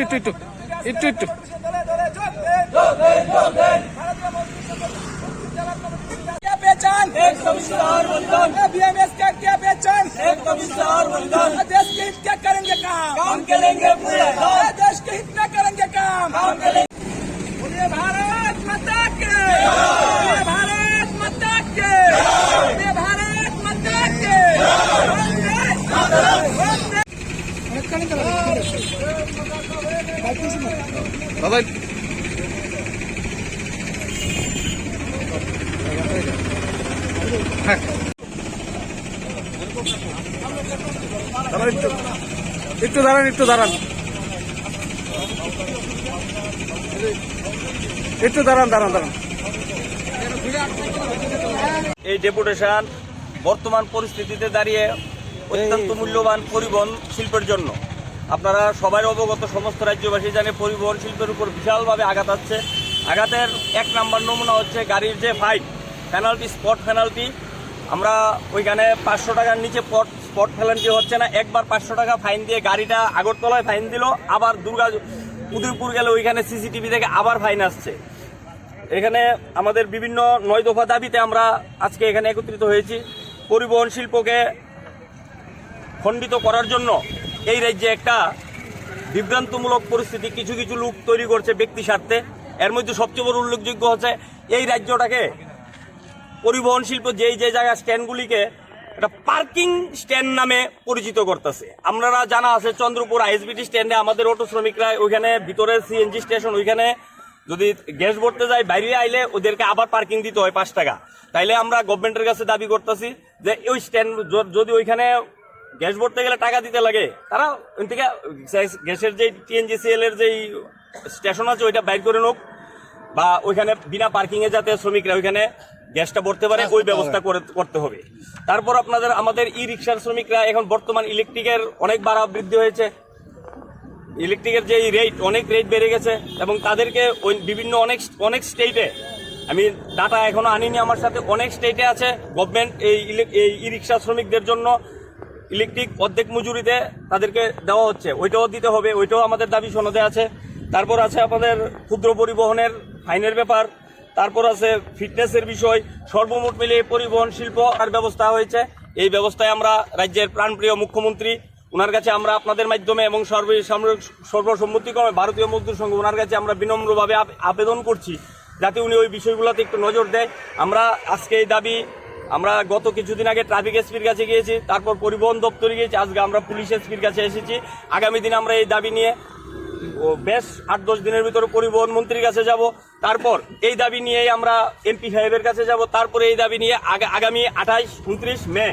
একটু क्या पहचान BMS का क्या पहचान देश के हित क्या करेंगे काम करेंगे देश के हित क्या करेंगे काम बोलिए भारत माता के भारत माता के भारत माता के বাবা একটু দাঁড়ান একটু দাঁড়ান এই ডেপুটেশন বর্তমান পরিস্থিতিতে দাঁড়িয়ে অত্যন্ত মূল্যবান পরিবহন শিল্পের জন্য। আপনারা সবাই অবগত, সমস্ত রাজ্যবাসী জানে পরিবহন শিল্পের উপর বিশালভাবে আঘাত আসছে। আঘাতের এক নাম্বার নমুনা হচ্ছে গাড়ির যে ফাইন পেনাল্টি, স্পট পেনাল্টি। আমরা ওইখানে 500 টাকার নিচে স্পট পেনাল্টি হচ্ছে না, একবার 500 টাকা ফাইন দিয়ে গাড়িটা আগরতলায় ফাইন দিল, আবার উদয়পুর গেলে ওইখানে সিসিটিভি থেকে আবার ফাইন আসছে। এখানে আমাদের বিভিন্ন 9 দফা দাবিতে আমরা আজকে এখানে একত্রিত হয়েছি। পরিবহন শিল্পকে খণ্ডিত করার জন্য এই রাজ্যে একটা বিভ্রান্তমূলক পরিস্থিতি কিছু কিছু লোক তৈরি করছে ব্যক্তি স্বার্থে। এর মধ্যে সবচেয়ে বড় উল্লেখযোগ্য হচ্ছে এই রাজ্যটাকে পরিবহন শিল্প যে জায়গা স্ট্যান্ডগুলিকে একটা পার্কিং স্ট্যান্ড নামে পরিচিত করতেছে। আপনারা জানা আছে চন্দ্রপুর আইএসবিটি স্ট্যান্ডে আমাদের অটো শ্রমিকরা ওইখানে ভিতরে সিএনজি স্টেশন, ওইখানে যদি গ্যাস ভরতে যায় বাইরে আইলে ওদেরকে আবার পার্কিং দিতে হয় 5 টাকা। তাইলে আমরা গভর্নমেন্টের কাছে দাবি করতেছি যে ওই স্ট্যান্ড যদি ওইখানে গ্যাস ভরতে গেলে টাকা দিতে লাগে, তারা ওই থেকে গ্যাসের যে TNGCL এর যেই স্টেশন আছে ওইটা বাইর করে নোক, বা ওইখানে বিনা পার্কিংয়ে যাতে শ্রমিকরা ওইখানে গ্যাসটা ভরতে পারে ওই ব্যবস্থা করতে হবে। তারপর আমাদের ই রিক্সার শ্রমিকরা এখন বর্তমান ইলেকট্রিকের অনেক বাড়া বৃদ্ধি হয়েছে, ইলেকট্রিকের যে অনেক রেট বেড়ে গেছে এবং তাদেরকে ওই বিভিন্ন অনেক স্টেটে, আমি ডাটা এখনো আনিনি আমার সাথে, অনেক স্টেটে আছে গভর্নমেন্ট এই ই রিক্সা শ্রমিকদের জন্য ইলেকট্রিক অর্ধেক মজুরিতে তাদেরকে দেওয়া হচ্ছে, ওইটাও দিতে হবে, ওইটাও আমাদের দাবি সনদে আছে। তারপর আছে আমাদের ক্ষুদ্র পরিবহনের ফাইনের ব্যাপার, তারপর আছে ফিটনেসের বিষয়। সর্বমোট মিলিয়ে পরিবহন শিল্প আর ব্যবস্থা হয়েছে। এই ব্যবস্থায় আমরা রাজ্যের প্রাণপ্রিয় মুখ্যমন্ত্রী ওনার কাছে আমরা আপনাদের মাধ্যমে এবং সর্বসম্মতিক্রমে ভারতীয় মজদুর সংঘ ওনার কাছে আমরা বিনম্রভাবে আবেদন করছি যাতে উনি ওই বিষয়গুলোতে একটু নজর দেয়। আমরা আজকে এই দাবি, আমরা গত কিছুদিন আগে ট্রাফিক এসপির কাছে গিয়েছি, তারপর পরিবহন দপ্তরে গিয়েছি, আজকে আমরা পুলিশ এসপির কাছে এসেছি। আগামী দিন আমরা এই দাবি নিয়ে বেশ 8-10 দিনের ভিতরে পরিবহন মন্ত্রীর কাছে যাব। তারপর এই দাবি নিয়েই আমরা MP সাহেবের কাছে যাব। তারপরে এই দাবি নিয়ে আগামী 28-29 মে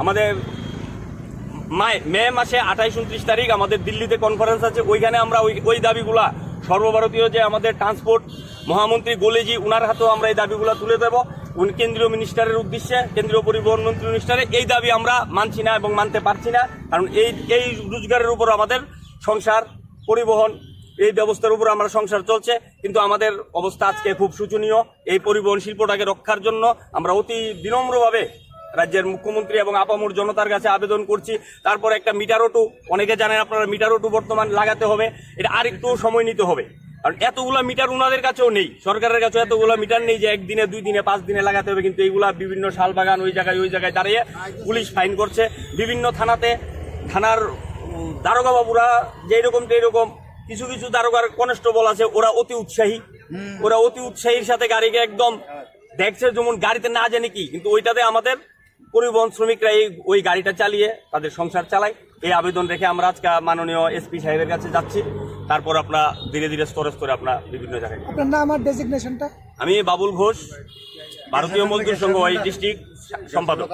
আমাদের মে মাসে 28-29 তারিখ আমাদের দিল্লিতে কনফারেন্স আছে। ওইখানে আমরা ওই দাবিগুলা সর্বভারতীয় যে আমাদের ট্রান্সপোর্ট মহামন্ত্রী গোলেজি ওনার হাতেও আমরা এই দাবিগুলা তুলে দেব কেন্দ্রীয় মিনিস্টারের উদ্দেশ্যে, কেন্দ্রীয় পরিবহন মন্ত্রী মিনিস্টারে। এই দাবি আমরা মানছি না এবং মানতে পারছি না, কারণ এই রোজগারের উপর আমাদের সংসার, পরিবহন এই ব্যবস্থার উপর আমরা সংসার চলছে। কিন্তু আমাদের অবস্থা আজকে খুব শোচনীয়। এই পরিবহন শিল্পটাকে রক্ষার জন্য আমরা অতি বিনম্রভাবে রাজ্যের মুখ্যমন্ত্রী এবং আপামর জনতার কাছে আবেদন করছি। তারপর একটা মিটার অটো, অনেকে জানেন আপনারা মিটার অটো বর্তমান লাগাতে হবে, এটা আরেকটু সময় নিতে হবে, কারণ এতগুলা মিটার ওনাদের কাছেও নেই, সরকারের কাছেও এতগুলা মিটার নেই যে 1 দিনে 2 দিনে 5 দিনে লাগাতে হবে। কিন্তু এইগুলা বিভিন্ন শালবাগান ওই জায়গায় দাঁড়িয়ে পুলিশ ফাইন করছে। বিভিন্ন থানার দারোগা বাবুরা যেরকম কিছু দারোগার কনস্টেবল আছে, ওরা অতি উৎসাহীর সাথে গাড়িকে একদম দেখছে যেমন গাড়িতে না জানি কি, কিন্তু ওইটাতে আমাদের পরিবহন শ্রমিকরা ওই গাড়িটা চালিয়ে তাদের সংসার চালায়। এই আবেদন রেখে আমরা আজকে মাননীয় SP সাহেবের কাছে যাচ্ছি। তারপর আপনার ধীরে ধীরে স্তরে আপনার বিভিন্ন জায়গায়। আপনার নাম আর ডেজিগনেশনটা? আমি বাবুল ঘোষ, ভারতীয় মজদুর সংঘ ডিস্ট্রিক্ট সম্পাদক।